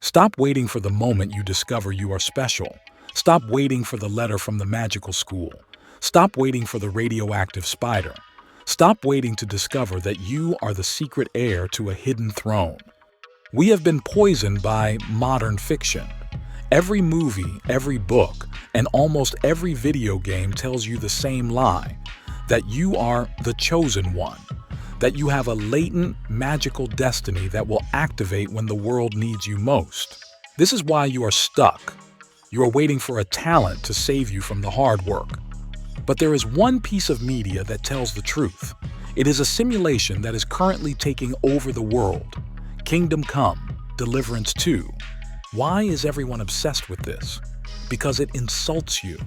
Stop waiting for the moment you discover you are special. Stop waiting for the letter from the magical school. Stop waiting for the radioactive spider. Stop waiting to discover that you are the secret heir to a hidden throne. We have been poisoned by modern fiction. Every movie, every book, and almost every video game tells you the same lie, that you are the chosen one, that you have a latent, magical destiny that will activate when the world needs you most. This is why you are stuck. You are waiting for a talent to save you from the hard work. But there is one piece of media that tells the truth. It is a simulation that is currently taking over the world. Kingdom Come, Deliverance 2. Why is everyone obsessed with this? Because it insults you.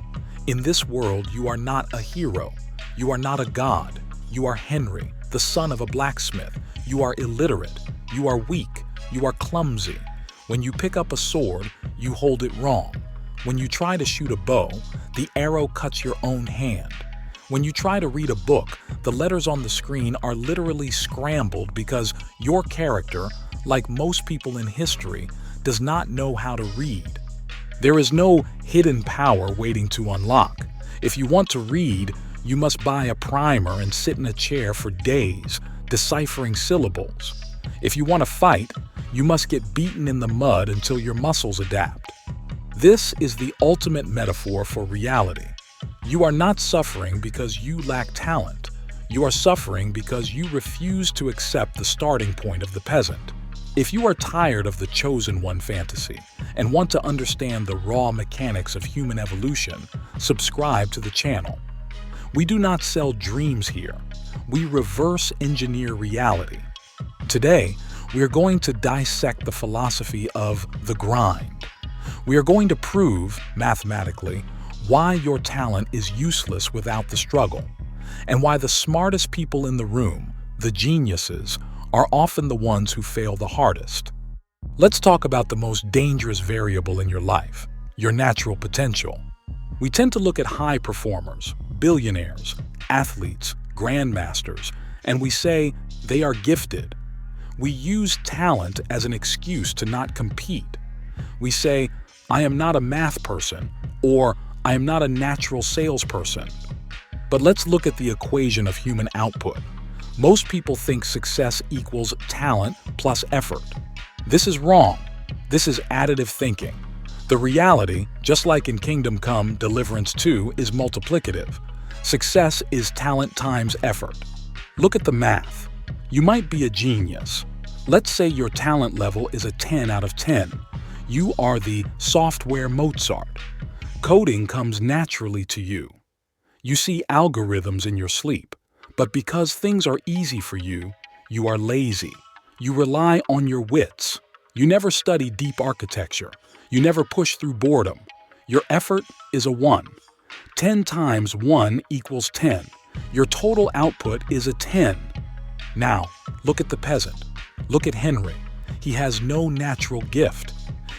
In this world, you are not a hero. You are not a god. You are Henry, the son of a blacksmith. You are illiterate. You are weak. You are clumsy. When you pick up a sword, you hold it wrong. When you try to shoot a bow, the arrow cuts your own hand. When you try to read a book, the letters on the screen are literally scrambled because your character, like most people in history, does not know how to read. There is no hidden power waiting to unlock. If you want to read, you must buy a primer and sit in a chair for days, deciphering syllables. If you want to fight, you must get beaten in the mud until your muscles adapt. This is the ultimate metaphor for reality. You are not suffering because you lack talent. You are suffering because you refuse to accept the starting point of the peasant. If you are tired of the chosen one fantasy and want to understand the raw mechanics of human evolution, subscribe to the channel. We do not sell dreams here. We reverse engineer reality. Today, we are going to dissect the philosophy of the grind. We are going to prove, mathematically, why your talent is useless without the struggle, and why the smartest people in the room, the geniuses, are often the ones who fail the hardest. Let's talk about the most dangerous variable in your life, your natural potential. We tend to look at high performers, billionaires, athletes, grandmasters, and we say they are gifted. We use talent as an excuse to not compete. We say, I am not a math person, or I am not a natural salesperson. But let's look at the equation of human output. Most people think success equals talent plus effort. This is wrong. This is additive thinking. The reality, just like in Kingdom Come, Deliverance 2, is multiplicative. Success is talent times effort. Look at the math. You might be a genius. Let's say your talent level is a 10 out of 10. You are the software Mozart. Coding comes naturally to you. You see algorithms in your sleep, but because things are easy for you, you are lazy. You rely on your wits. You never study deep architecture. You never push through boredom. Your effort is a 1. 10 times 1 equals 10. Your total output is a 10. Now, look at the peasant. Look at Henry. He has no natural gift.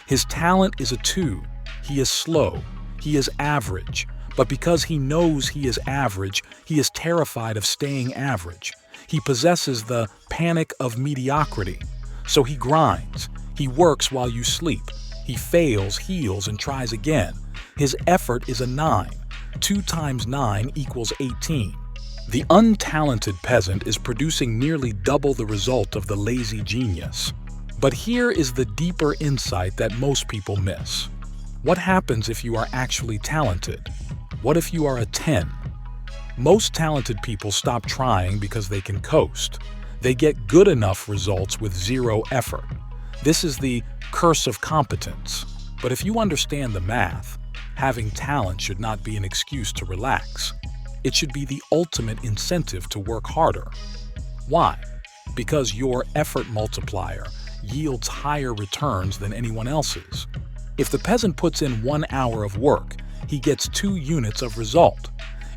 His talent is a 2. He is slow. He is average. But because he knows he is average, he is terrified of staying average. He possesses the panic of mediocrity. So he grinds. He works while you sleep. He fails, heals, and tries again. His effort is a 9. 2 times 9 equals 18. The untalented peasant is producing nearly double the result of the lazy genius. But here is the deeper insight that most people miss. What happens if you are actually talented? What if you are a 10? Most talented people stop trying because they can coast. They get good enough results with 0 effort. This is the curse of competence. But if you understand the math, having talent should not be an excuse to relax. It should be the ultimate incentive to work harder. Why? Because your effort multiplier yields higher returns than anyone else's. If the peasant puts in 1 hour of work, he gets 2 units of result.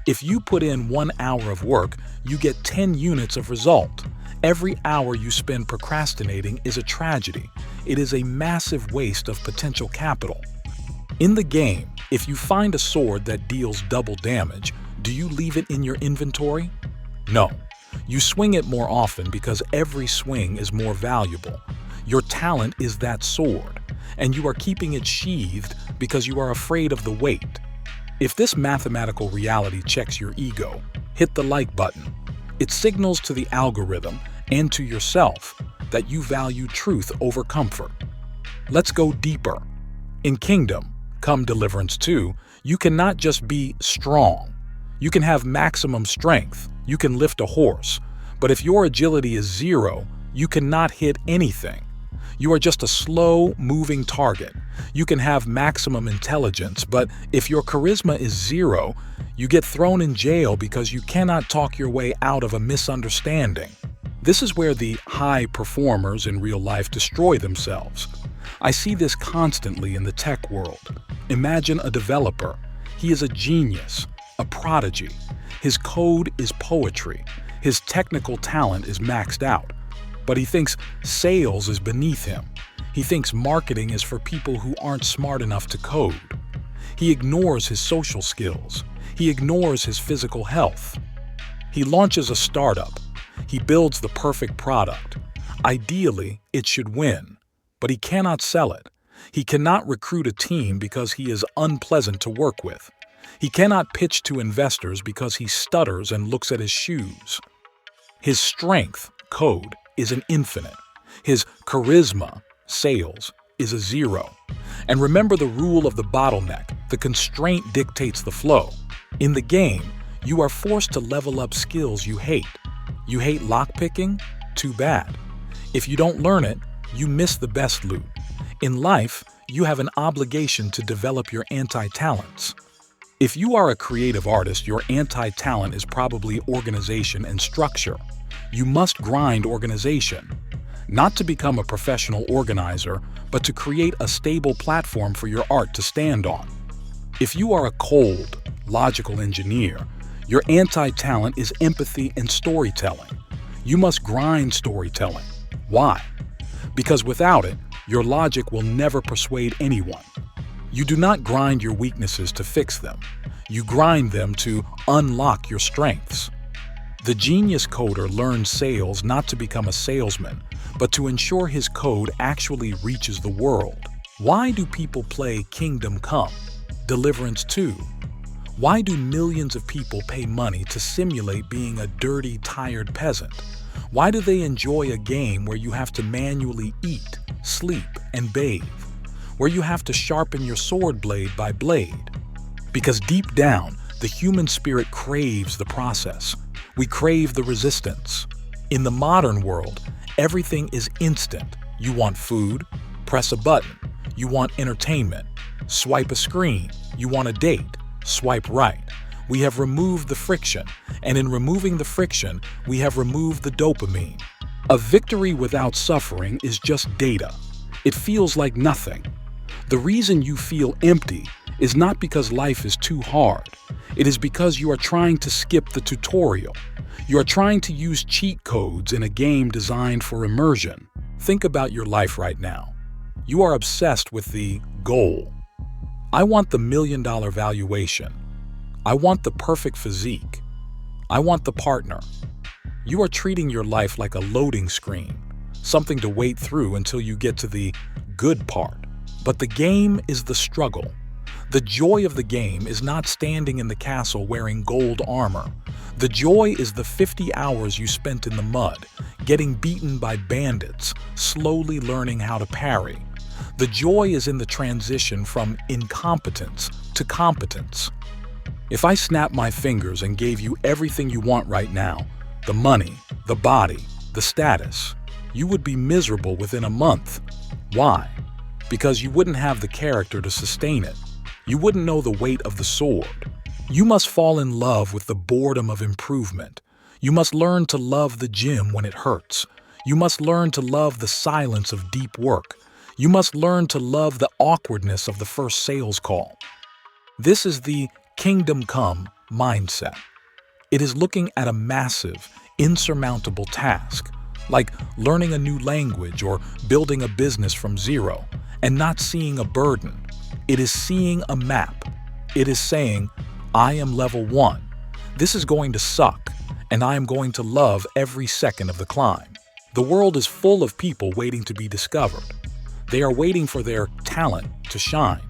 If you put in 1 hour of work, you get 10 units of result. Every hour you spend procrastinating is a tragedy. It is a massive waste of potential capital. In the game, if you find a sword that deals double damage, do you leave it in your inventory? No. You swing it more often because every swing is more valuable. Your talent is that sword. and you are keeping it sheathed because you are afraid of the weight. If this mathematical reality checks your ego, hit the like button. It signals to the algorithm and to yourself that you value truth over comfort. Let's go deeper. In Kingdom Come Deliverance 2, you cannot just be strong. You can have maximum strength, you can lift a horse, but if your agility is 0, you cannot hit anything. You are just a slow-moving target. You can have maximum intelligence, but if your charisma is 0, you get thrown in jail because you cannot talk your way out of a misunderstanding. This is where the high performers in real life destroy themselves. I see this constantly in the tech world. Imagine a developer. He is a genius, a prodigy. His code is poetry. His technical talent is maxed out. But he thinks sales is beneath him. He thinks marketing is for people who aren't smart enough to code. He ignores his social skills. He ignores his physical health. He launches a startup. He builds the perfect product. Ideally, it should win, but he cannot sell it. He cannot recruit a team because he is unpleasant to work with. He cannot pitch to investors because he stutters and looks at his shoes. His strength, code, is an infinite. His charisma, sales, is a 0. And remember the rule of the bottleneck: the constraint dictates the flow. In the game, you are forced to level up skills you hate. You hate lockpicking? Too bad. If you don't learn it, you miss the best loot. In life, you have an obligation to develop your anti-talents. If you are a creative artist, your anti-talent is probably organization and structure. You must grind organization, not to become a professional organizer, but to create a stable platform for your art to stand on. If you are a cold, logical engineer, your anti-talent is empathy and storytelling. You must grind storytelling. Why? Because without it, your logic will never persuade anyone. You do not grind your weaknesses to fix them. You grind them to unlock your strengths. The genius coder learns sales not to become a salesman, but to ensure his code actually reaches the world. Why do people play Kingdom Come, Deliverance 2? Why do millions of people pay money to simulate being a dirty, tired peasant? Why do they enjoy a game where you have to manually eat, sleep, and bathe? Where you have to sharpen your sword blade by blade? Because deep down, the human spirit craves the process. We crave the resistance. In the modern world, everything is instant. You want food? Press a button. You want entertainment? Swipe a screen. You want a date? Swipe right. We have removed the friction, and in removing the friction, we have removed the dopamine. A victory without suffering is just data. It feels like nothing. The reason you feel empty is not because life is too hard. It is because you are trying to skip the tutorial. You are trying to use cheat codes in a game designed for immersion. Think about your life right now. You are obsessed with the goal. I want the $1 million valuation. I want the perfect physique. I want the partner. You are treating your life like a loading screen, something to wait through until you get to the good part. But the game is the struggle. The joy of the game is not standing in the castle wearing gold armor. The joy is the 50 hours you spent in the mud, getting beaten by bandits, slowly learning how to parry. The joy is in the transition from incompetence to competence. If I snapped my fingers and gave you everything you want right now, the money, the body, the status, you would be miserable within a month. Why? Because you wouldn't have the character to sustain it. You wouldn't know the weight of the sword. You must fall in love with the boredom of improvement. You must learn to love the gym when it hurts. You must learn to love the silence of deep work. You must learn to love the awkwardness of the first sales call. This is the Kingdom Come mindset. It is looking at a massive, insurmountable task, like learning a new language or building a business from zero, and not seeing a burden. It is seeing a map. It is saying, I am level 1. This is going to suck, and I am going to love every second of the climb. The world is full of people waiting to be discovered. They are waiting for their talent to shine.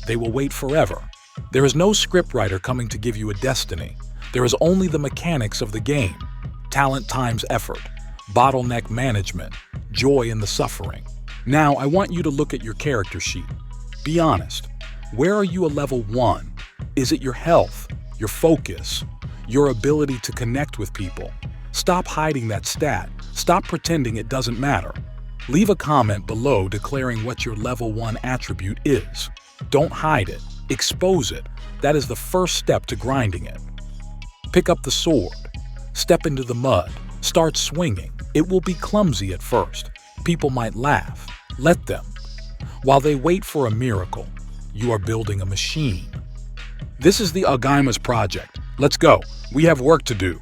They will wait forever. There is no scriptwriter coming to give you a destiny. There is only the mechanics of the game. Talent times effort, bottleneck management, joy in the suffering. Now, I want you to look at your character sheet. Be honest. Where are you a level 1? Is it your health, your focus, your ability to connect with people? Stop hiding that stat. Stop pretending it doesn't matter. Leave a comment below declaring what your level 1 attribute is. Don't hide it. Expose it. That is the first step to grinding it. Pick up the sword. Step into the mud. Start swinging. It will be clumsy at first. People might laugh. Let them. While they wait for a miracle, you are building a machine. This is the Augimas project. Let's go. We have work to do.